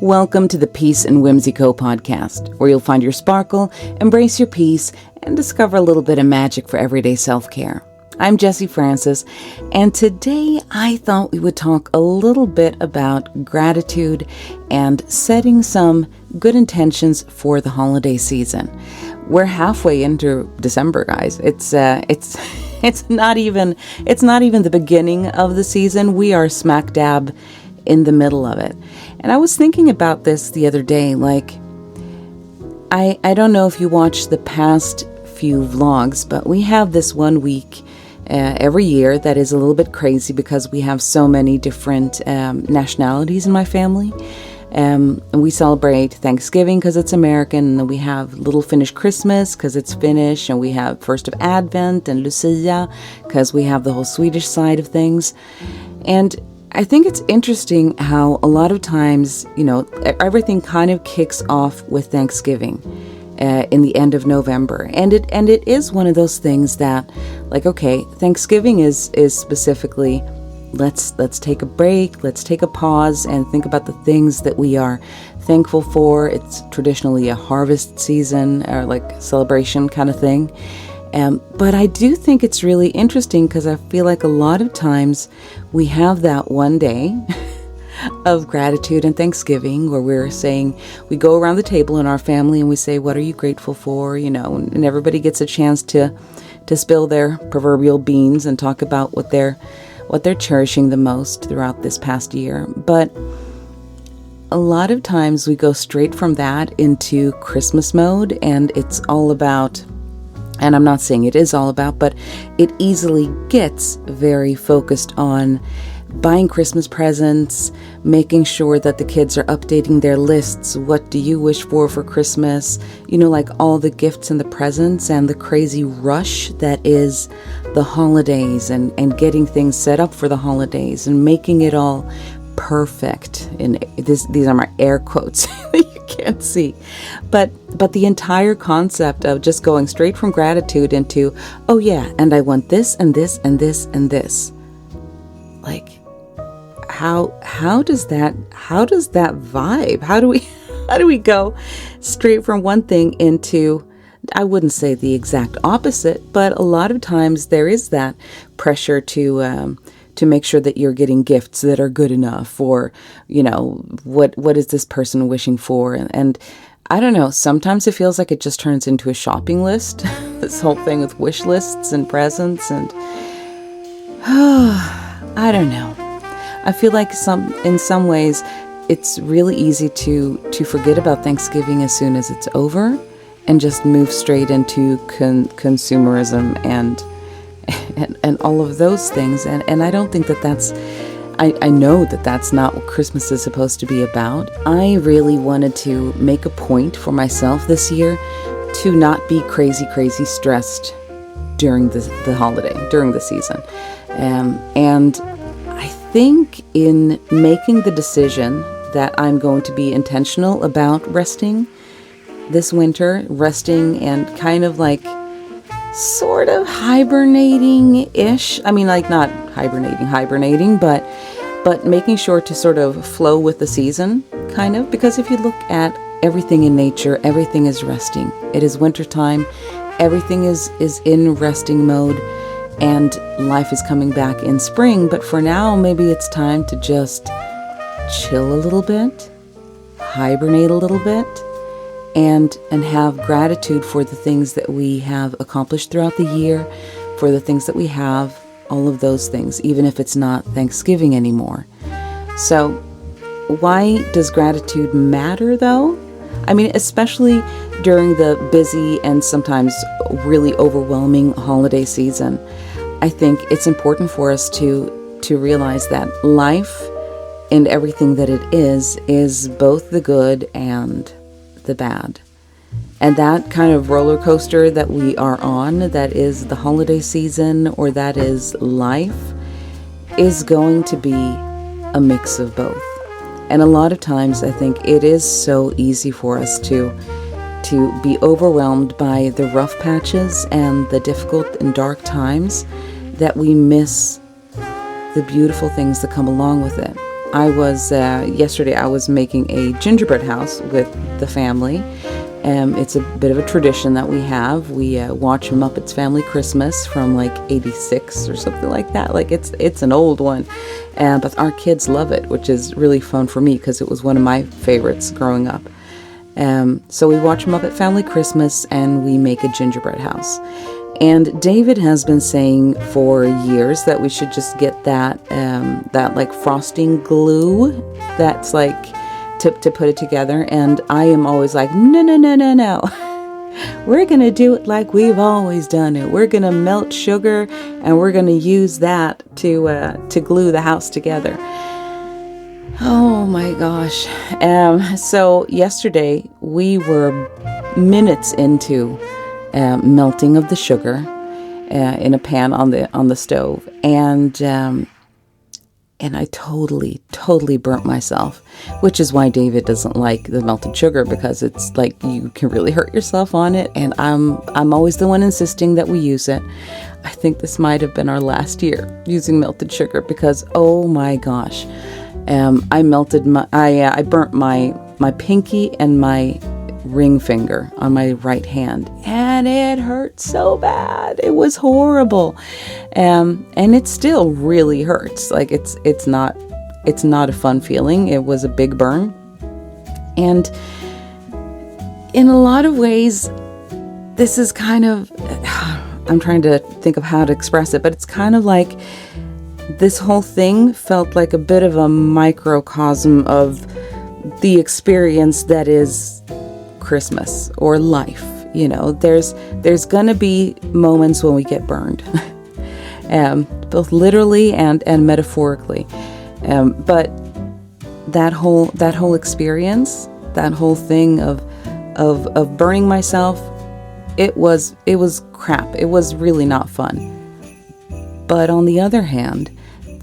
Welcome to the Peace Whimsy Co podcast, where you'll find your sparkle, embrace your peace, and discover a little bit of magic for everyday self-care. I'm Jessie Francis, and today I thought we would talk a little bit about gratitude and setting some good intentions for the holiday season. We're halfway into December, guys. It's not even the beginning of the season. We are smack dab in the middle of it. And I was thinking about this the other day, I don't know if you watched the past few vlogs, but we have this one week every year that is a little bit crazy because we have so many different nationalities in my family. And we celebrate Thanksgiving because it's American, and then we have Little Finnish Christmas because it's Finnish, and we have First of Advent and Lucia because we have the whole Swedish side of things. And I think it's interesting how a lot of times, everything kind of kicks off with Thanksgiving in the end of November. And it is one of those things that, Thanksgiving is specifically, let's take a break, let's take a pause and think about the things that we are thankful for. It's traditionally a harvest season or celebration kind of thing. But I do think it's really interesting because I feel like a lot of times we have that one day of gratitude and Thanksgiving where we go around the table in our family and we say, what are you grateful for? And everybody gets a chance to spill their proverbial beans and talk about what they're cherishing the most throughout this past year. But a lot of times we go straight from that into Christmas mode, and it's all about, and I'm not saying it is all about, but it easily gets very focused on buying Christmas presents, making sure that the kids are updating their lists. What do you wish for Christmas? All the gifts and the presents and the crazy rush that is the holidays and getting things set up for the holidays and making it all perfect. And these are my air quotes that you can't see. But the entire concept of just going straight from gratitude into, oh yeah, and I want this and this and this and this. How does that vibe? How do we go straight from one thing into, I wouldn't say the exact opposite, but a lot of times there is that pressure to make sure that you're getting gifts that are good enough, or what is this person wishing for? And I don't know, sometimes it feels like it just turns into a shopping list, this whole thing with wish lists and presents, and I don't know. I feel like in some ways it's really easy to forget about Thanksgiving as soon as it's over and just move straight into consumerism and all of those things. And I don't think that's, I know that that's not what Christmas is supposed to be about. I really wanted to make a point for myself this year to not be crazy stressed during the holiday, during the season. And I think in making the decision that I'm going to be intentional about resting this winter, and kind of sort of hibernating-ish. I mean, not hibernating, but making sure to sort of flow with the season, kind of. Because if you look at everything in nature, everything is resting. It is wintertime. Everything is in resting mode. And life is coming back in spring, but for now, maybe it's time to just chill a little bit, hibernate a little bit, and have gratitude for the things that we have accomplished throughout the year, for the things that we have, all of those things, even if it's not Thanksgiving anymore. So why does gratitude matter, though? I mean, especially during the busy and sometimes really overwhelming holiday season. I think it's important for us to realize that life and everything that it is both the good and the bad. And that kind of roller coaster that we are on, that is the holiday season, or that is life, is going to be a mix of both. And a lot of times I think it is so easy for us to be overwhelmed by the rough patches and the difficult and dark times that we miss the beautiful things that come along with it. yesterday I was making a gingerbread house with the family. It's a bit of a tradition that we have. We watch Muppets Family Christmas from like 86 or something like that. Like it's an old one, but our kids love it, which is really fun for me because it was one of my favorites growing up. So we watch Muppet Family Christmas and we make a gingerbread house. And David has been saying for years that we should just get that like frosting glue that's like to put it together. And I am always like, no. We're going to do it like we've always done it. We're going to melt sugar and we're going to use that to glue the house together. Oh my gosh. So yesterday we were minutes into melting of the sugar in a pan on the stove, and I totally burnt myself, which is why David doesn't like the melted sugar, because it's like you can really hurt yourself on it, and I'm always the one insisting that we use it. I think this might have been our last year using melted sugar, because oh my gosh, I burnt my pinky and my ring finger on my right hand, and it hurt so bad. It was horrible, and it still really hurts. Like it's not a fun feeling. It was a big burn, and in a lot of ways this is kind of, I'm trying to think of how to express it, but it's kind of like this whole thing felt like a bit of a microcosm of the experience that is Christmas or life. You know, there's gonna be moments when we get burned, both literally and metaphorically. But that whole experience, that whole thing of burning myself, it was crap. It was really not fun. But on the other hand,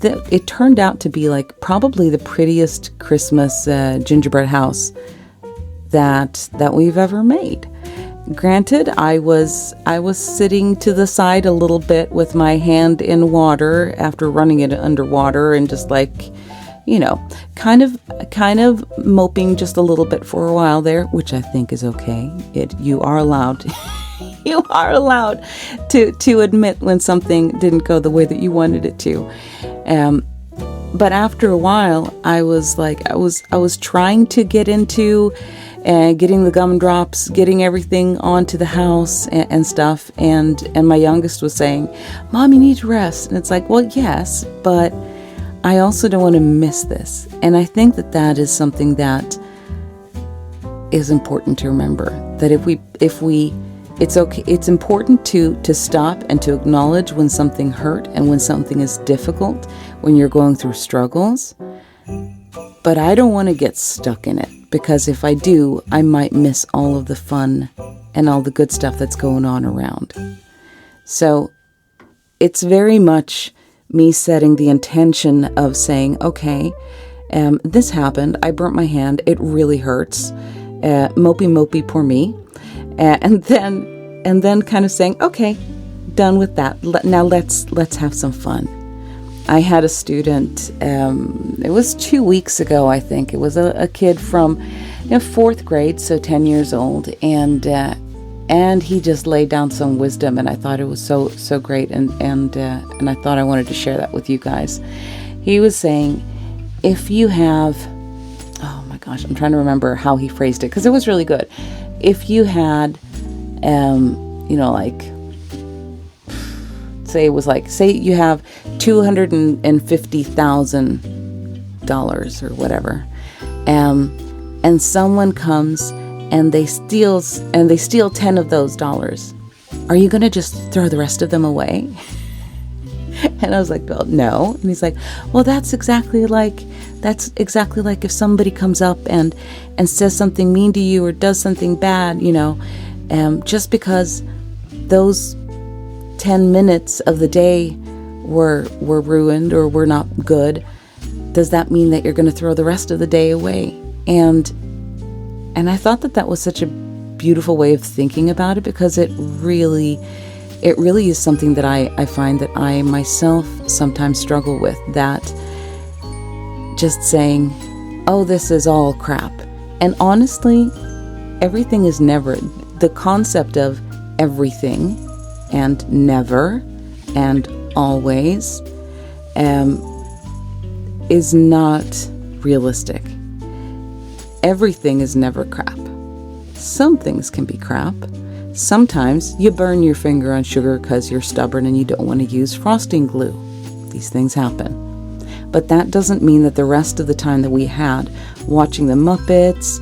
it turned out to be like probably the prettiest Christmas gingerbread house that we've ever made. Granted, I was sitting to the side a little bit with my hand in water after running it underwater, and just like, you know, kind of moping just a little bit for a while there, which I think is okay. You are allowed you are allowed to admit when something didn't go the way that you wanted it to. But after a while, I was trying to get into getting the gumdrops, getting everything onto the house and stuff. And my youngest was saying, "Mom, you need to rest." And it's like, well, yes, but I also don't want to miss this. And I think that is something that is important to remember, that it's okay. It's important to stop and to acknowledge when something hurt and when something is difficult, when you're going through struggles. But I don't want to get stuck in it, because if I do, I might miss all of the fun and all the good stuff that's going on around. So it's very much me setting the intention of saying, okay, this happened. I burnt my hand. It really hurts. Mopey, poor me. And then kind of saying, okay, done with that. Now let's have some fun. I had a student, it was 2 weeks ago, I think. It was a kid from 4th grade, so 10 years old, and he just laid down some wisdom, and I thought it was so great, and I thought I wanted to share that with you guys. He was saying, if you have, oh my gosh, I'm trying to remember how he phrased it, because it was really good. If you had, say you have $250,000 or whatever, and someone comes and they steal 10 of those dollars, are you going to just throw the rest of them away? And I was like, well, no. And he's like, well, that's exactly like if somebody comes up and says something mean to you or does something bad, just because those 10 minutes of the day were ruined or were not good, does that mean that you're going to throw the rest of the day away? And I thought that was such a beautiful way of thinking about it, because it really is something that I find that I myself sometimes struggle with, that just saying, oh, this is all crap. And honestly, everything is never, the concept of everything and never and always is not realistic. Everything is never crap. Some things can be crap. Sometimes you burn your finger on sugar because you're stubborn and you don't want to use frosting glue. These things happen. But that doesn't mean that the rest of the time that we had watching the Muppets,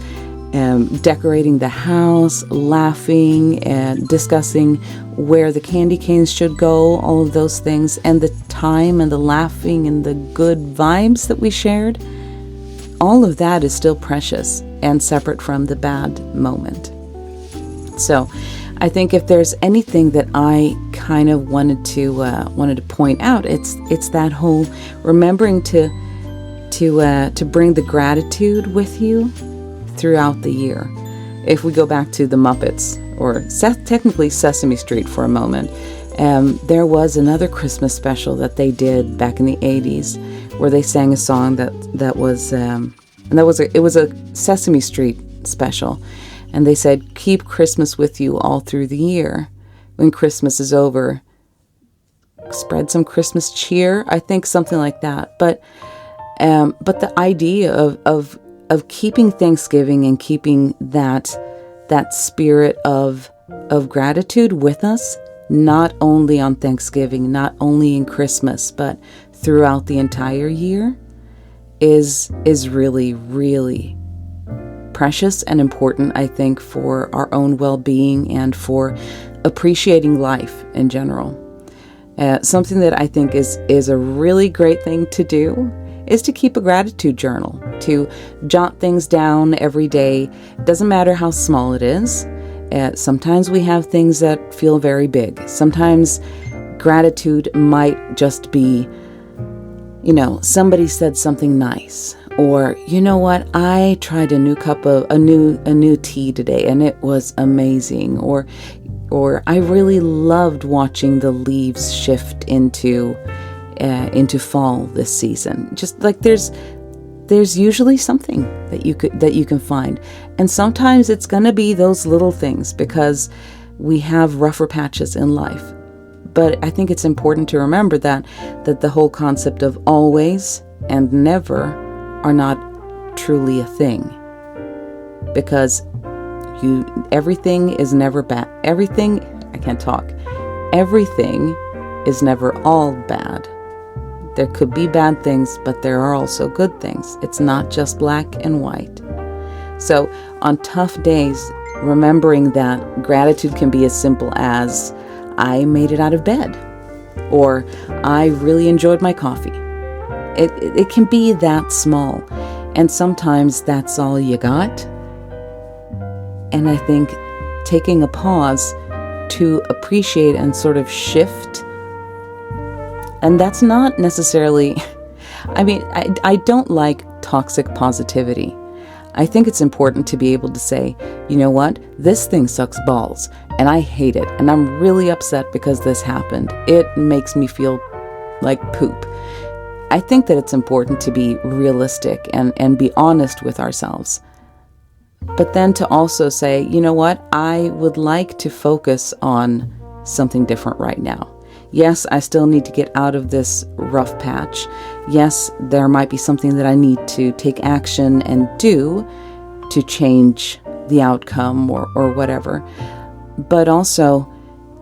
decorating the house, laughing, and discussing where the candy canes should go, all of those things, and the time and the laughing and the good vibes that we shared, all of that is still precious and separate from the bad moment. So I think if there's anything that I kind of wanted to point out, it's that whole remembering to bring the gratitude with you throughout the year. If we go back to the Muppets, or technically Sesame Street for a moment, there was another Christmas special that they did back in the 80s where they sang a song that was it was a Sesame Street special, and they said, keep Christmas with you all through the year. When Christmas is over, spread some Christmas cheer. I think something like that. But the idea of keeping Thanksgiving and keeping that spirit of gratitude with us, not only on Thanksgiving, not only in Christmas, but throughout the entire year, is really, really precious and important, I think, for our own well-being and for appreciating life in general. Something that I think is a really great thing to do is to keep a gratitude journal, to jot things down every day. It doesn't matter how small it is. Sometimes we have things that feel very big. Sometimes gratitude might just be, somebody said something nice, or you know what, I tried a new tea today and it was amazing, or I really loved watching the leaves shift into fall this season. Just like there's usually something that you can find, and sometimes it's going to be those little things because we have rougher patches in life. But I think it's important to remember that the whole concept of always and never are not truly a thing, because everything is never bad. Everything is never all bad. There could be bad things, but there are also good things. It's not just black and white. So on tough days, remembering that gratitude can be as simple as, I made it out of bed, or I really enjoyed my coffee. It can be that small, and sometimes that's all you got. And I think taking a pause to appreciate and sort of shift, and that's not necessarily, I don't like toxic positivity. I think it's important to be able to say, you know what, this thing sucks balls, and I hate it, and I'm really upset because this happened. It makes me feel like poop. I think that it's important to be realistic and be honest with ourselves. But then to also say, you know what, I would like to focus on something different right now. Yes, I still need to get out of this rough patch. Yes, there might be something that I need to take action and do to change the outcome or whatever. But also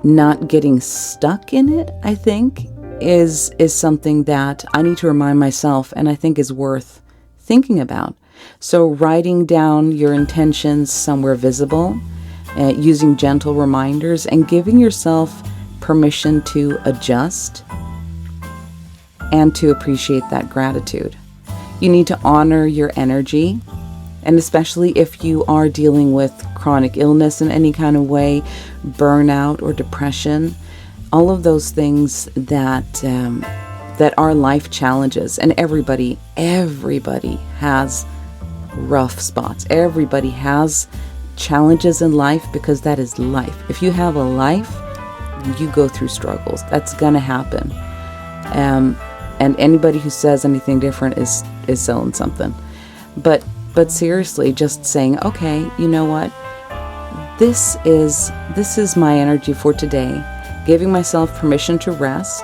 not getting stuck in it, I think, is something that I need to remind myself, and I think is worth thinking about. So writing down your intentions somewhere visible, using gentle reminders, and giving yourself permission to adjust and to appreciate that gratitude. You need to honor your energy, and especially if you are dealing with chronic illness in any kind of way, burnout or depression, all of those things that are life challenges. And everybody has rough spots. Everybody has challenges in life, because that is life. If you have a life, you go through struggles. That's gonna happen. And anybody who says anything different is selling something. But seriously, just saying, okay, you know what? This is my energy for today. Giving myself permission to rest,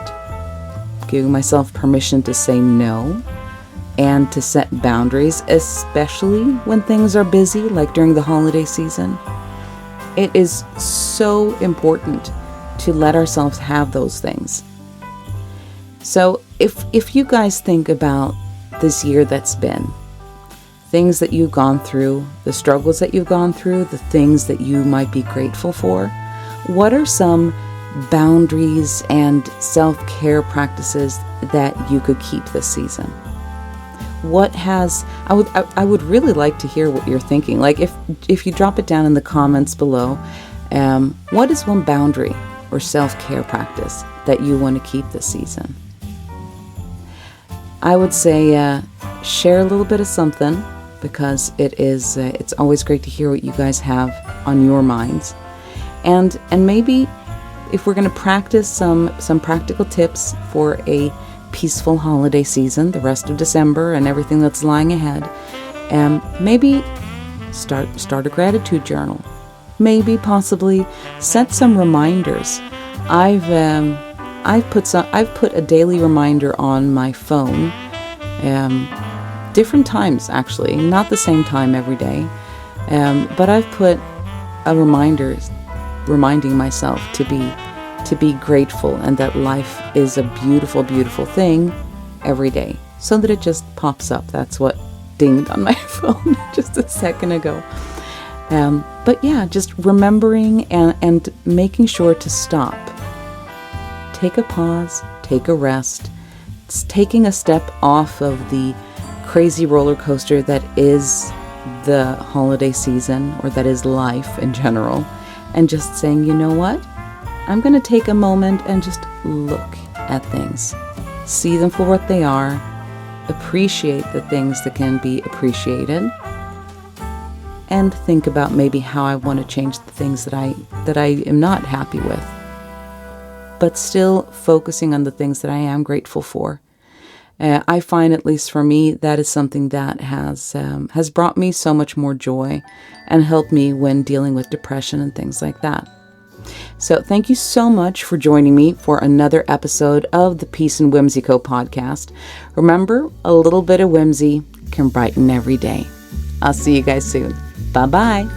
giving myself permission to say no, and to set boundaries, especially when things are busy, like during the holiday season. It is so important to let ourselves have those things. So if you guys think about this year that's been, things that you've gone through, the struggles that you've gone through, the things that you might be grateful for, what are some boundaries and self-care practices that you could keep this season? I would really like to hear what you're thinking. Like if you drop it down in the comments below, what is one boundary or self-care practice that you want to keep this season? I would say share a little bit of something, because it's always great to hear what you guys have on your minds. And maybe if we're going to practice some practical tips for a peaceful holiday season, the rest of December and everything that's lying ahead, maybe start a gratitude journal. Maybe possibly set some reminders. I've put a daily reminder on my phone, different times actually, not the same time every day, but I've put a reminder reminding myself to be grateful and that life is a beautiful, beautiful thing every day, so that it just pops up. That's what dinged on my phone just a second ago. But yeah, just remembering and making sure to stop. Take a pause, take a rest. It's taking a step off of the crazy roller coaster that is the holiday season, or that is life in general, and just saying, you know what? I'm going to take a moment and just look at things. See them for what they are. Appreciate the things that can be appreciated. And think about maybe how I want to change the things that I am not happy with. But still focusing on the things that I am grateful for. I find, at least for me, that is something that has brought me so much more joy and helped me when dealing with depression and things like that. So thank you so much for joining me for another episode of the Peace and Whimsy Co podcast. Remember, a little bit of whimsy can brighten every day. I'll see you guys soon. Bye-bye.